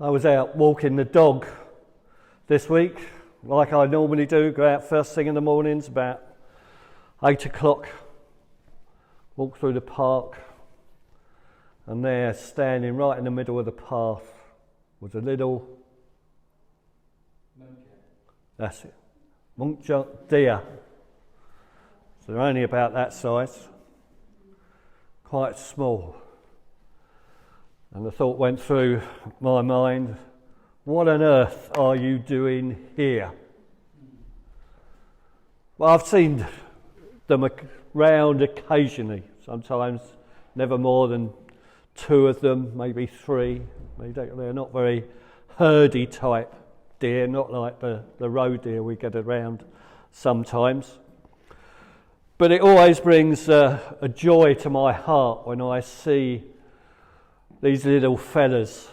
I was out walking the dog this week, like I normally do, go out first thing in the mornings, about 8 o'clock, walk through the park, and there, standing right in the middle of the path, was a little, that's it, muntjac deer. So they're only about that size, quite small. And the thought went through my mind, what on earth are you doing here? Well, I've seen them around occasionally, sometimes never more than 2 of them, maybe 3. They're not very herdy type deer, not like the roe deer we get around sometimes. But it always brings a joy to my heart when I see these little fellas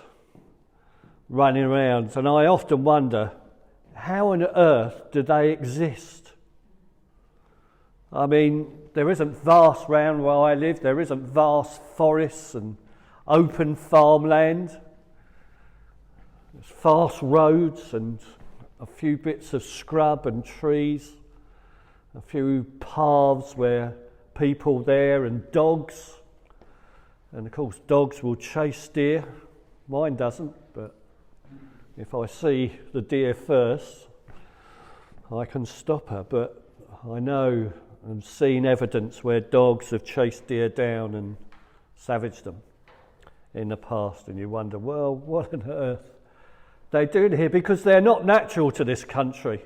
running around, and I often wonder, how on earth do they exist? I mean, there isn't vast round where I live, there isn't vast forests and open farmland. There's fast roads and a few bits of scrub and trees, a few paths where people there and dogs. And of course dogs will chase deer. Mine doesn't, but if I see the deer first, I can stop her. But I know and seen evidence where dogs have chased deer down and savaged them in the past, and you wonder, well, what on earth they doing here? Because they're not natural to this country.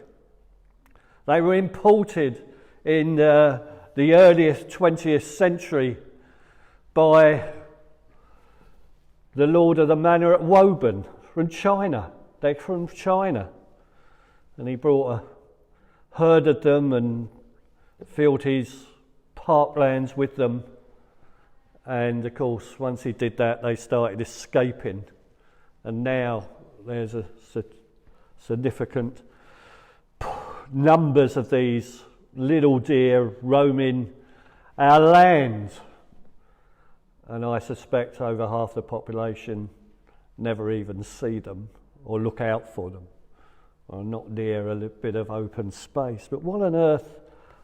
They were imported in the earliest 20th century by the Lord of the Manor at Woburn from China. They're from China. And he brought a herd of them and filled his parklands with them. And of course, once he did that, they started escaping. And now there's a significant numbers of these little deer roaming our land. And I suspect over half the population never even see them or look out for them, or not near a little bit of open space. But what on earth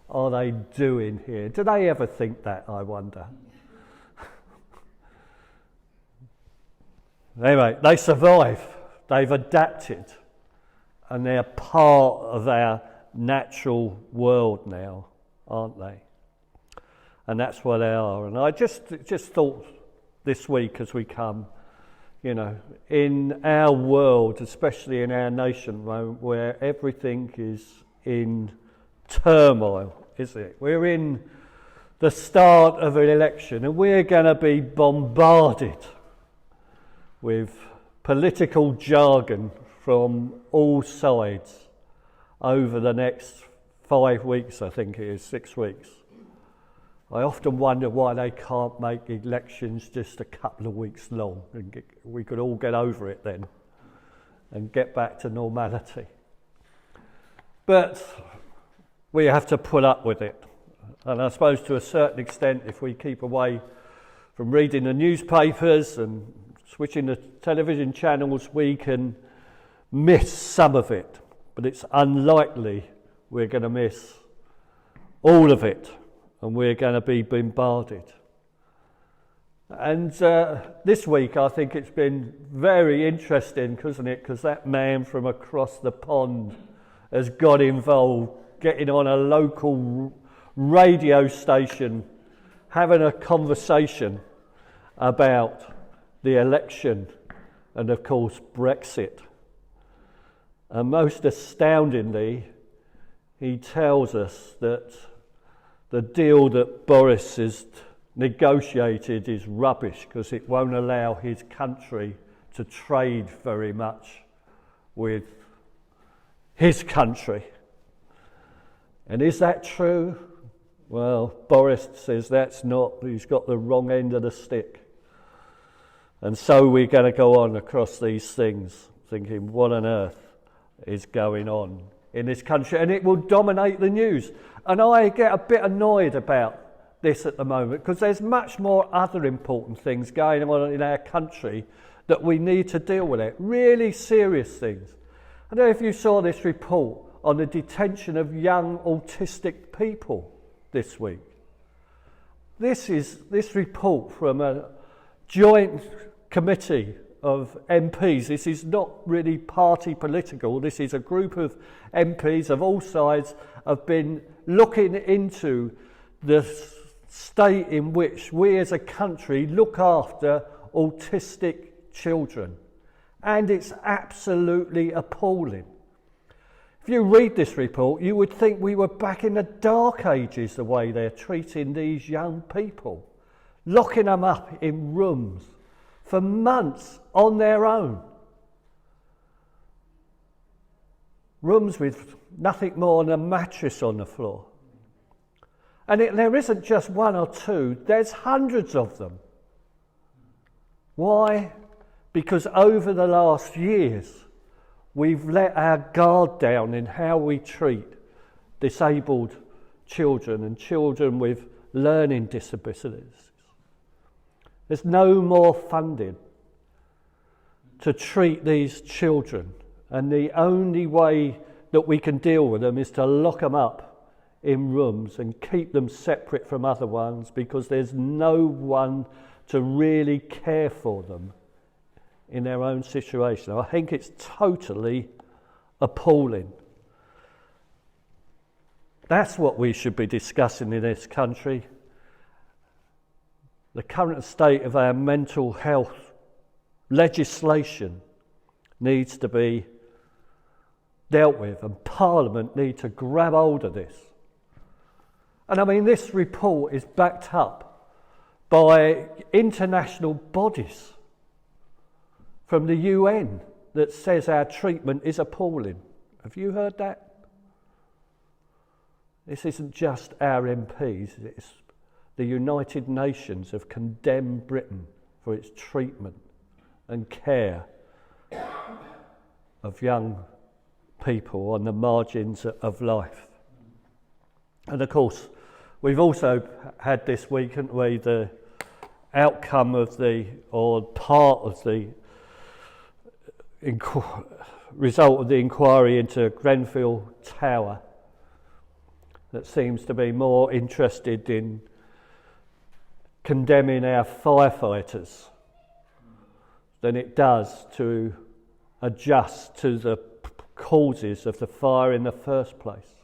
are they doing here? Do they ever think that, I wonder? Anyway, they survive, they've adapted, and they're part of our natural world now, aren't they? And that's what they are. And I just thought this week as we come, you know, in our world, especially in our nation, where everything is in turmoil, isn't it? We're in the start of an election, and we're going to be bombarded with political jargon from all sides over the next 5 weeks, I think it is, 6 weeks. I often wonder why they can't make elections just a couple of weeks long, and we could all get over it then and get back to normality. But we have to put up with it. And I suppose to a certain extent, if we keep away from reading the newspapers and switching the television channels, we can miss some of it. But it's unlikely we're going to miss all of it. And we're going to be bombarded. And this week I think it's been very interesting, hasn't it? Because that man from across the pond has got involved, getting on a local radio station, having a conversation about the election and of course Brexit. And most astoundingly, he tells us that the deal that Boris has negotiated is rubbish because it won't allow his country to trade very much with his country. And is that true? Well, Boris says that's not, he's got the wrong end of the stick. And so we're going to go on across these things, thinking, what on earth is going on in this country? And it will dominate the news. And I get a bit annoyed about this at the moment because there's much more other important things going on in our country that we need to deal with it. Really serious things. I don't know if you saw this report on the detention of young autistic people this week. This report from a joint committee of MPs. This is not really party political. This is a group of MPs of all sides have been looking into the state in which we as a country look after autistic children. And it's absolutely appalling. If you read this report, you would think we were back in the dark ages the way they're treating these young people, locking them up in rooms for months on their own. Rooms with nothing more than a mattress on the floor. And there isn't just one or two, there's hundreds of them. Why? Because over the last years, we've let our guard down in how we treat disabled children and children with learning disabilities. There's no more funding to treat these children, and the only way that we can deal with them is to lock them up in rooms and keep them separate from other ones, because there's no one to really care for them in their own situation. I think it's totally appalling. That's what we should be discussing in this country. The current state of our mental health legislation needs to be dealt with, and Parliament need to grab hold of this. And I mean, this report is backed up by international bodies from the UN that says our treatment is appalling. Have you heard that? This isn't just our MPs, it's the United Nations have condemned Britain for its treatment and care of young people on the margins of life. And of course, we've also had this week, haven't we, the outcome of part of the result of the inquiry into Grenfell Tower that seems to be more interested in condemning our firefighters than it does to adjust to the causes of the fire in the first place.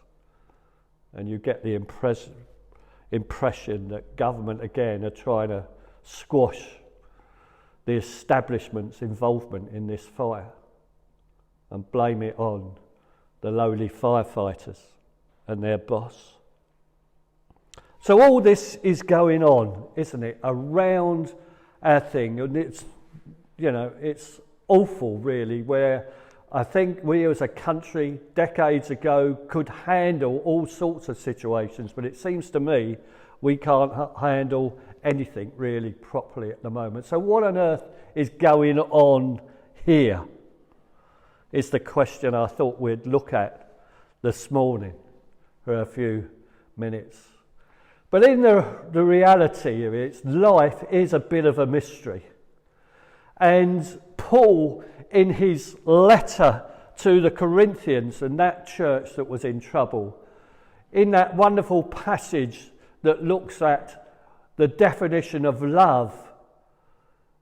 And you get the impression that government again are trying to squash the establishment's involvement in this fire and blame it on the lowly firefighters and their boss. So all this is going on, isn't it, around our thing, and it's awful really, where I think we as a country decades ago could handle all sorts of situations, but it seems to me we can't handle anything really properly at the moment. So what on earth is going on here is the question I thought we'd look at this morning for a few minutes. But in the reality of it, life is a bit of a mystery. And Paul, in his letter to the Corinthians and that church that was in trouble, in that wonderful passage that looks at the definition of love,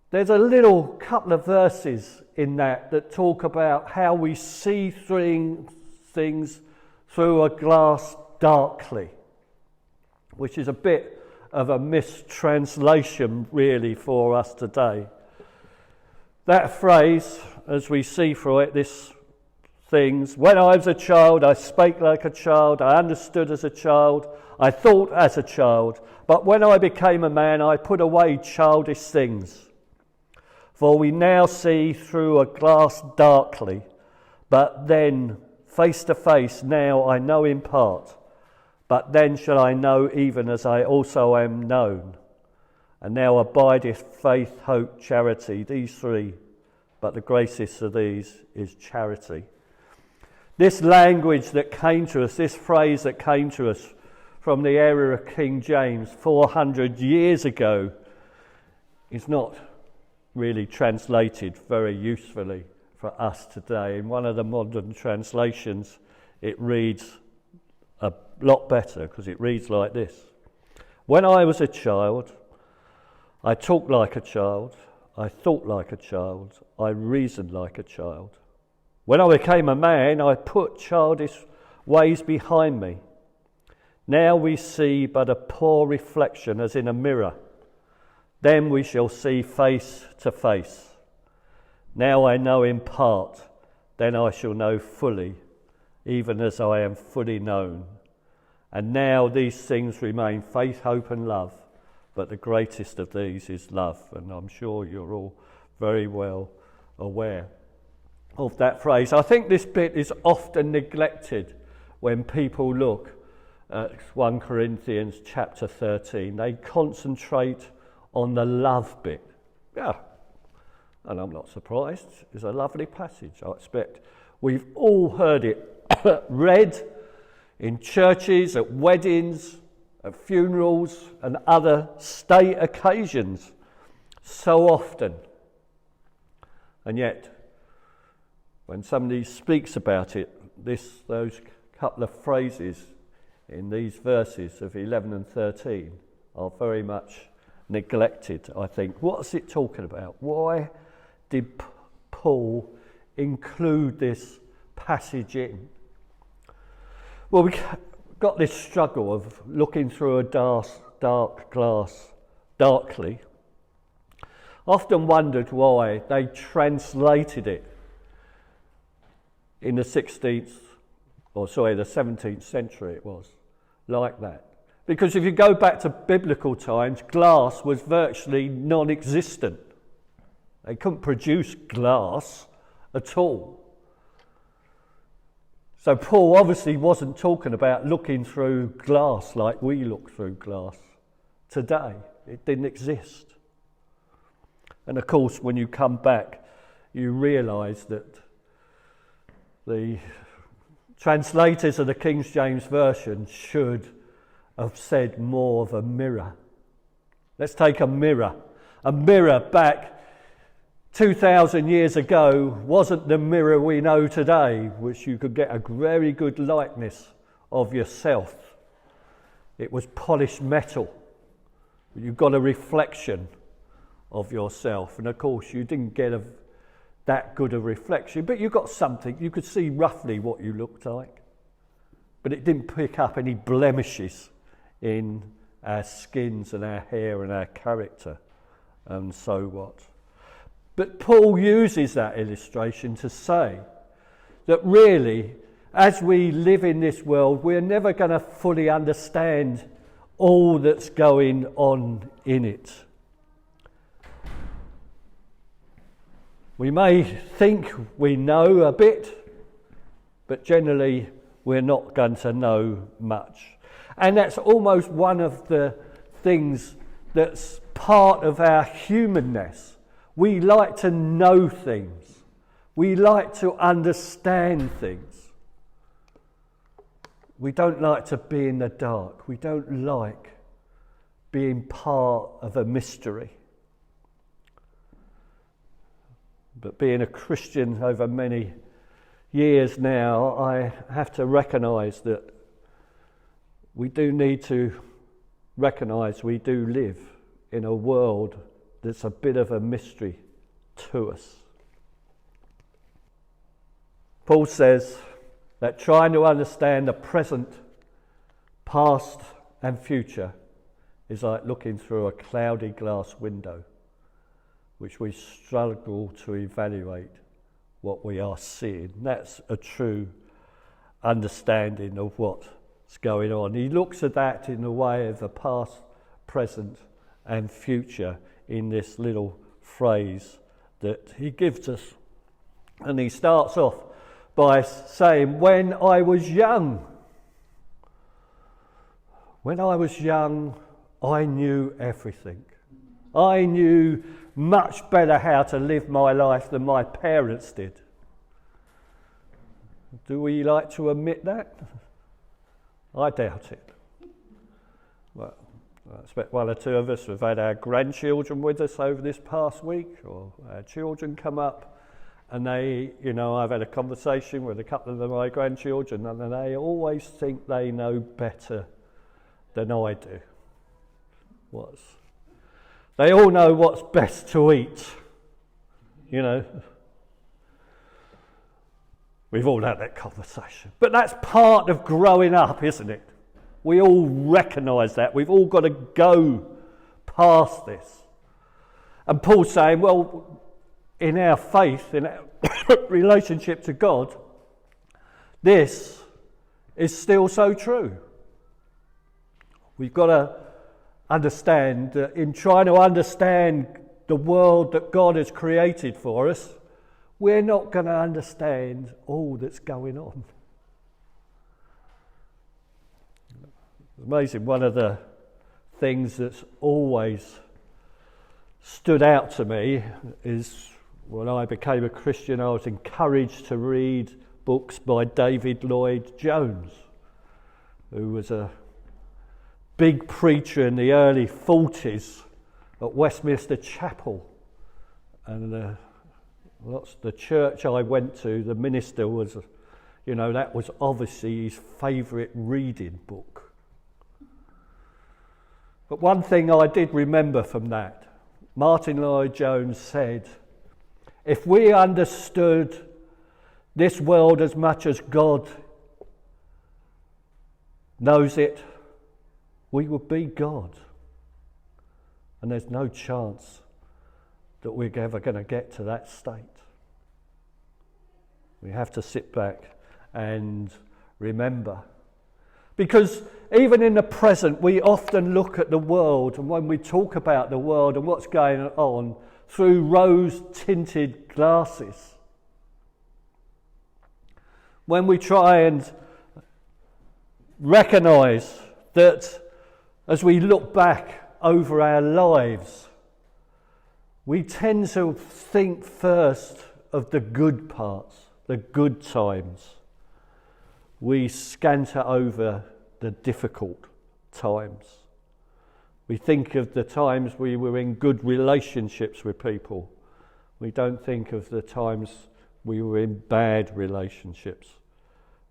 there's a little couple of verses in that talk about how we see things through a glass darkly, which is a bit of a mistranslation really for us today. That phrase, as we see through it, when I was a child, I spake like a child, I understood as a child, I thought as a child, but when I became a man, I put away childish things. For we now see through a glass darkly, but then face to face, now I know in part, but then shall I know even as I also am known. And now abideth faith, hope, charity, these three, but the greatest of these is charity. This language that came to us, this phrase that came to us from the era of King James 400 years ago, is not really translated very usefully for us today. In one of the modern translations, it reads a lot better because it reads like this. When I was a child, I talked like a child, I thought like a child, I reasoned like a child. When I became a man, I put childish ways behind me. Now we see but a poor reflection as in a mirror. Then we shall see face to face. Now I know in part, then I shall know fully, even as I am fully known. And now these things remain, faith, hope and love, but the greatest of these is love. And I'm sure you're all very well aware of that phrase. I think this bit is often neglected when people look at 1 Corinthians chapter 13. They concentrate on the love bit. Yeah, and I'm not surprised. It's a lovely passage. I expect we've all heard it read in churches, at weddings, at funerals and other state occasions so often. And yet, when somebody speaks about it, those couple of phrases in these verses of 11 and 13 are very much neglected, I think. What's it talking about? Why did Paul include this passage in? Well, we got this struggle of looking through a dark glass darkly. Often wondered why they translated it in the 17th century it was, like that. Because if you go back to biblical times, glass was virtually non-existent. They couldn't produce glass at all. So Paul obviously wasn't talking about looking through glass like we look through glass today. It didn't exist. And of course, when you come back, you realise that the translators of the King James Version should have said more of a mirror. Let's take a mirror. A mirror back 2,000 years ago wasn't the mirror we know today, which you could get a very good likeness of yourself. It was polished metal. You got a reflection of yourself. And of course, you didn't get that good a reflection, but you got something. You could see roughly what you looked like. But it didn't pick up any blemishes in our skins and our hair and our character and so what. But Paul uses that illustration to say that really, as we live in this world, we're never going to fully understand all that's going on in it. We may think we know a bit, but generally we're not going to know much. And that's almost one of the things that's part of our humanness. We like to know things. We like to understand things. We don't like to be in the dark. We don't like being part of a mystery. But being a Christian over many years now, I have to recognise that we do need to recognise we do live in a world that's a bit of a mystery to us. Paul says that trying to understand the present, past and future is like looking through a cloudy glass window, which we struggle to evaluate what we are seeing. That's a true understanding of what's going on. He looks at that in the way of the past, present and future in this little phrase that he gives us. And he starts off by saying, when I was young, I knew everything. I knew much better how to live my life than my parents did. Do we like to admit that? I doubt it. Well, I expect one or two of us have had our grandchildren with us over this past week, or our children come up, and I've had a conversation with a couple of my grandchildren, and they always think they know better than I do. They all know what's best to eat, We've all had that conversation. But that's part of growing up, isn't it? We all recognise that. We've all got to go past this. And Paul's saying, well, in our faith, in our relationship to God, this is still so true. We've got to understand that in trying to understand the world that God has created for us, we're not going to understand all that's going on. It's amazing, one of the things that's always stood out to me is when I became a Christian, I was encouraged to read books by David Lloyd Jones, who was a big preacher in the early 40s at Westminster Chapel. And the church I went to, the minister was, that was obviously his favourite reading book. But one thing I did remember from that, Martin Lloyd-Jones said, if we understood this world as much as God knows it, we would be God. And there's no chance that we're ever going to get to that state. We have to sit back and remember. Because even in the present, we often look at the world, and when we talk about the world and what's going on, through rose-tinted glasses. When we try and recognise that as we look back over our lives, we tend to think first of the good parts, the good times. We scanter over the difficult times. We think of the times we were in good relationships with people. We don't think of the times we were in bad relationships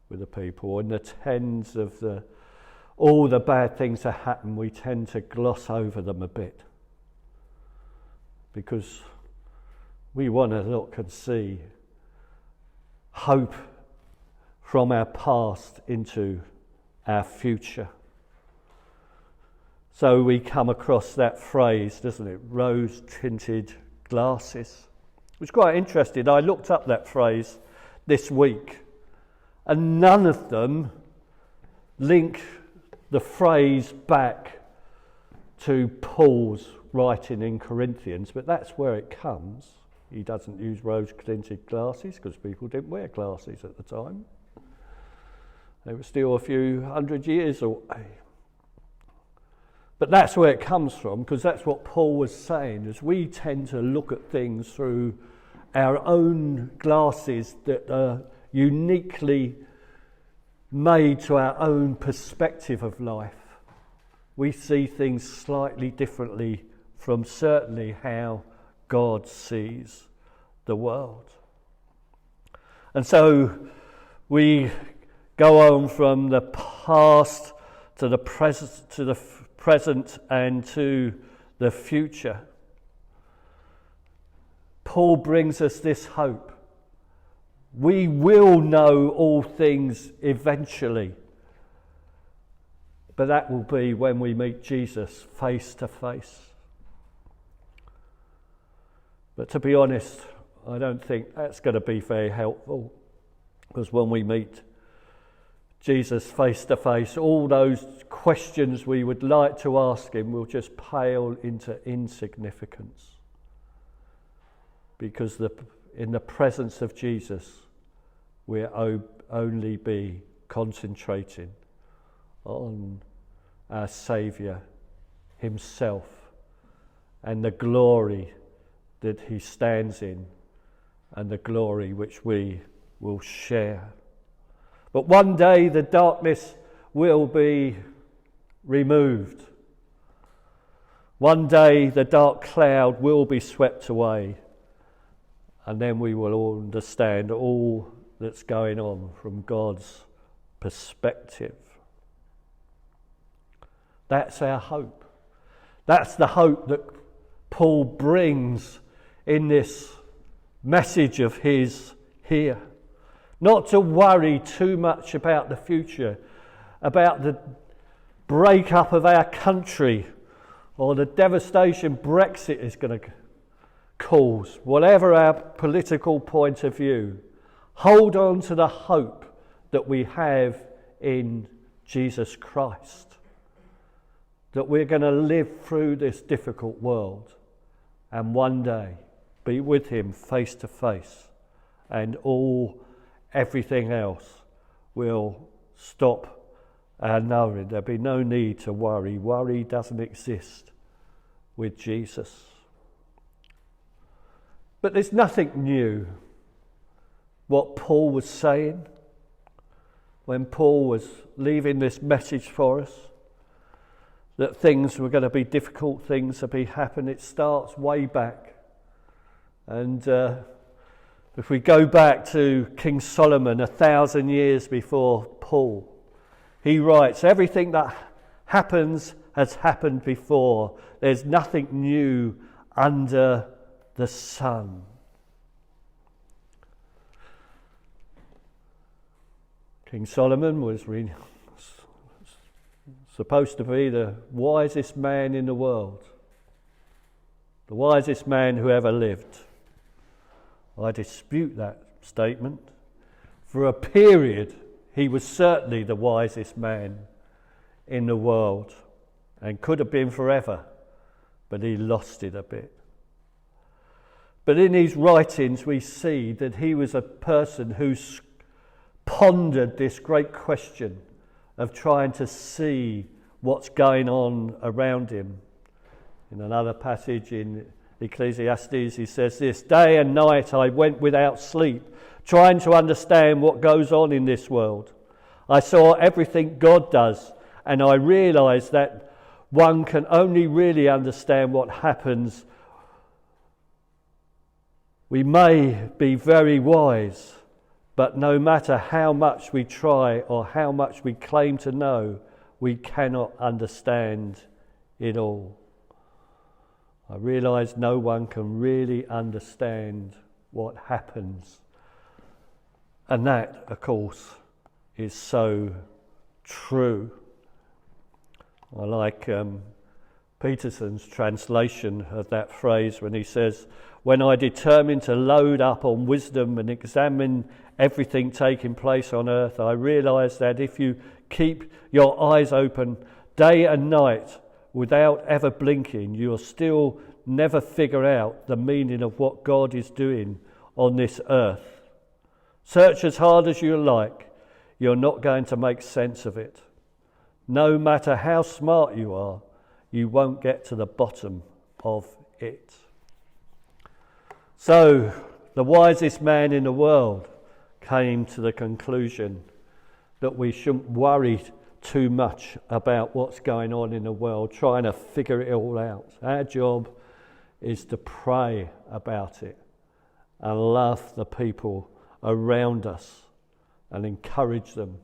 with the people. And the tens of all the bad things that happen, we tend to gloss over them a bit. Because we want to look and see hope from our past into our future. So we come across that phrase, doesn't it? Rose-tinted glasses. It was quite interesting. I looked up that phrase this week, and none of them link the phrase back to Paul's writing in Corinthians, but that's where it comes. He doesn't use rose-tinted glasses because people didn't wear glasses at the time. They were still a few hundred years away. But that's where it comes from, because that's what Paul was saying, is we tend to look at things through our own glasses that are uniquely made to our own perspective of life. We see things slightly differently from certainly how God sees the world. And so we go on from the past to the present and to the future. Paul brings us this hope. We will know all things eventually, but that will be when we meet Jesus face to face. But to be honest, I don't think that's going to be very helpful, because when we meet Jesus face to face, all those questions we would like to ask him will just pale into insignificance. Because in the presence of Jesus, we'll only be concentrating on our Saviour himself and the glory that he stands in and the glory which we will share. But one day the darkness will be removed One day the dark cloud will be swept away, and then we will all understand all that's going on from God's perspective. That's our hope. That's the hope that Paul brings in this message of his here. Not to worry too much about the future, about the breakup of our country or the devastation Brexit is going to cause, whatever our political point of view. Hold on to the hope that we have in Jesus Christ, that we're going to live through this difficult world and one day be with him face to face, and everything else will stop our knowing. There'll be no need to worry. Worry doesn't exist with Jesus. But there's nothing new. What Paul was saying when Paul was leaving this message for us, that things were going to be difficult, things to be happen, it starts way back. And if we go back to King Solomon 1,000 years before Paul, he writes, everything that happens has happened before. There's nothing new under the sun. King Solomon was supposed to be the wisest man in the world, the wisest man who ever lived. I dispute that statement. For a period, he was certainly the wisest man in the world and could have been forever, but he lost it a bit. But in his writings, we see that he was a person who pondered this great question of trying to see what's going on around him. In another passage in Ecclesiastes, he says this, day and night I went without sleep, trying to understand what goes on in this world. I saw everything God does, and I realised that one can only really understand what happens. We may be very wise, but no matter how much we try or how much we claim to know, we cannot understand it all. I realise no one can really understand what happens. And that, of course, is so true. I like Peterson's translation of that phrase when he says, when I determined to load up on wisdom and examine everything taking place on earth, I realised that if you keep your eyes open day and night without ever blinking, you'll still never figure out the meaning of what God is doing on this earth. Search as hard as you like, you're not going to make sense of it. No matter how smart you are, you won't get to the bottom of it. So, the wisest man in the world came to the conclusion that we shouldn't worry too much about what's going on in the world, trying to figure it all out. Our job is to pray about it and love the people around us and encourage them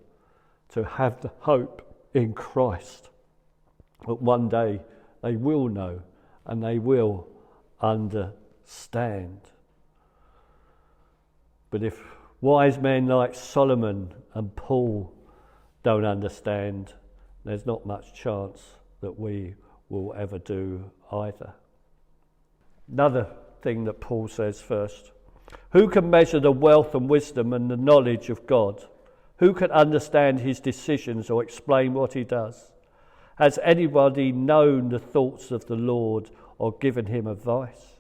to have the hope in Christ that one day they will know and they will understand. But if wise men like Solomon and Paul don't understand, there's not much chance that we will ever do either. Another thing that Paul says first, who can measure the wealth and wisdom and the knowledge of God? Who can understand his decisions or explain what he does? Has anybody known the thoughts of the Lord or given him advice?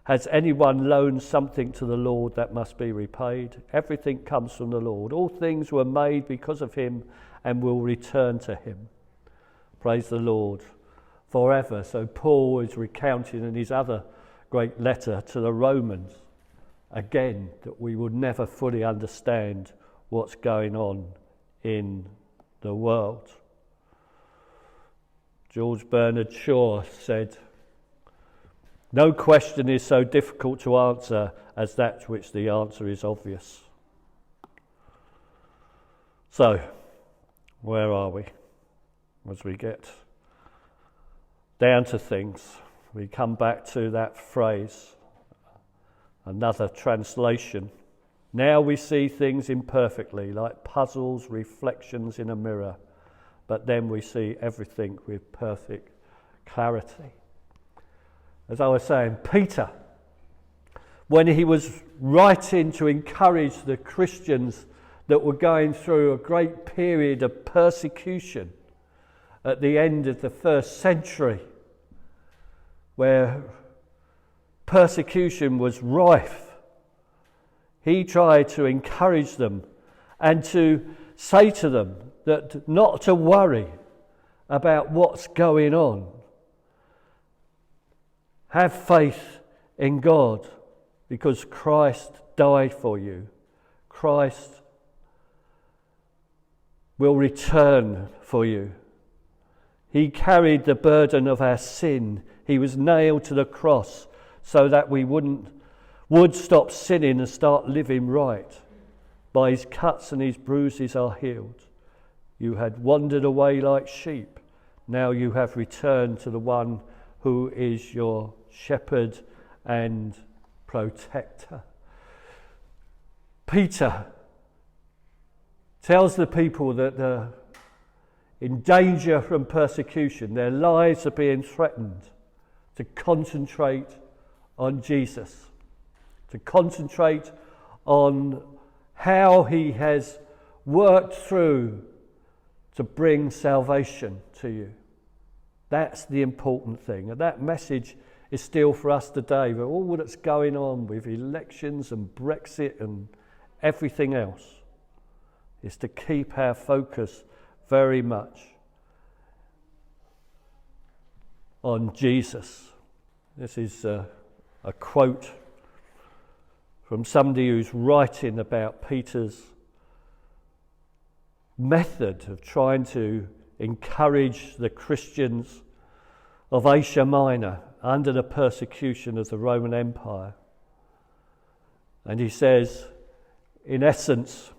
Has anyone loaned something to the Lord that must be repaid? Everything comes from the Lord. All things were made because of him and will return to him. Praise the Lord forever. So Paul is recounting in his other great letter to the Romans, again, that we would never fully understand what's going on in the world. George Bernard Shaw said, No question is so difficult to answer as that which the answer is obvious. So, where are we? As we get down to things, we come back to that phrase, another translation. Now we see things imperfectly, like puzzles, reflections in a mirror, but then we see everything with perfect clarity. As I was saying, Peter, when he was writing to encourage the Christians that were going through a great period of persecution at the end of the first century, where persecution was rife, he tried to encourage them and to say to them that not to worry about what's going on. Have faith in God, because Christ died for you. Christ will return for you. He carried the burden of our sin. He was nailed to the cross so that we would stop sinning and start living right. By his cuts and his bruises are healed. You had wandered away like sheep. Now you have returned to the one who is your shepherd and protector. Peter tells the people that they're in danger from persecution, their lives are being threatened, to concentrate on Jesus, to concentrate on how he has worked through to bring salvation to you. That's the important thing. And that message is still for us today, with all that's going on with elections and Brexit and everything else, is to keep our focus very much on Jesus. This is a quote from somebody who's writing about Peter's method of trying to encourage the Christians of Asia Minor under the persecution of the Roman Empire. And he says, in essence,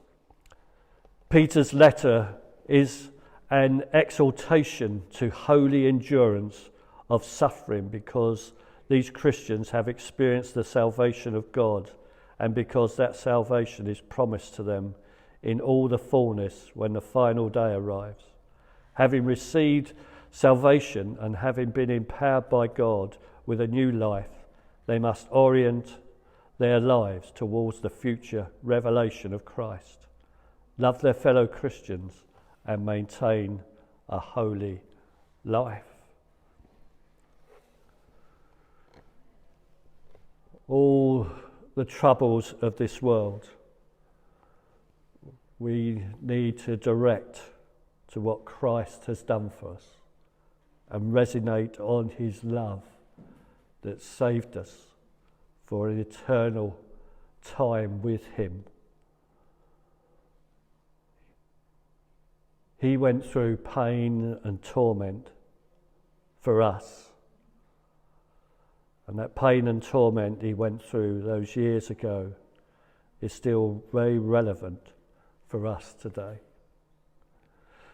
Peter's letter is an exhortation to holy endurance of suffering, because these Christians have experienced the salvation of God, and because that salvation is promised to them in all the fullness when the final day arrives. Having received salvation and having been empowered by God with a new life, they must orient their lives towards the future revelation of Christ, love their fellow Christians, and maintain a holy life. All the troubles of this world we need to direct to what Christ has done for us and resonate on his love that saved us for an eternal time with him. He went through pain and torment for us. And that pain and torment he went through those years ago is still very relevant for us today.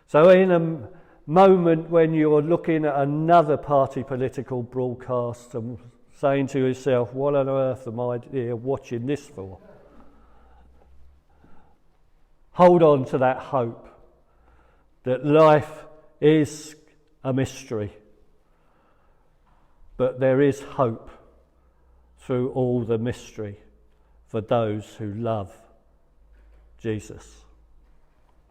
So in a moment when you're looking at another party political broadcast and saying to yourself, what on earth am I here watching this for? Hold on to that hope that life is a mystery, but there is hope through all the mystery for those who love Jesus.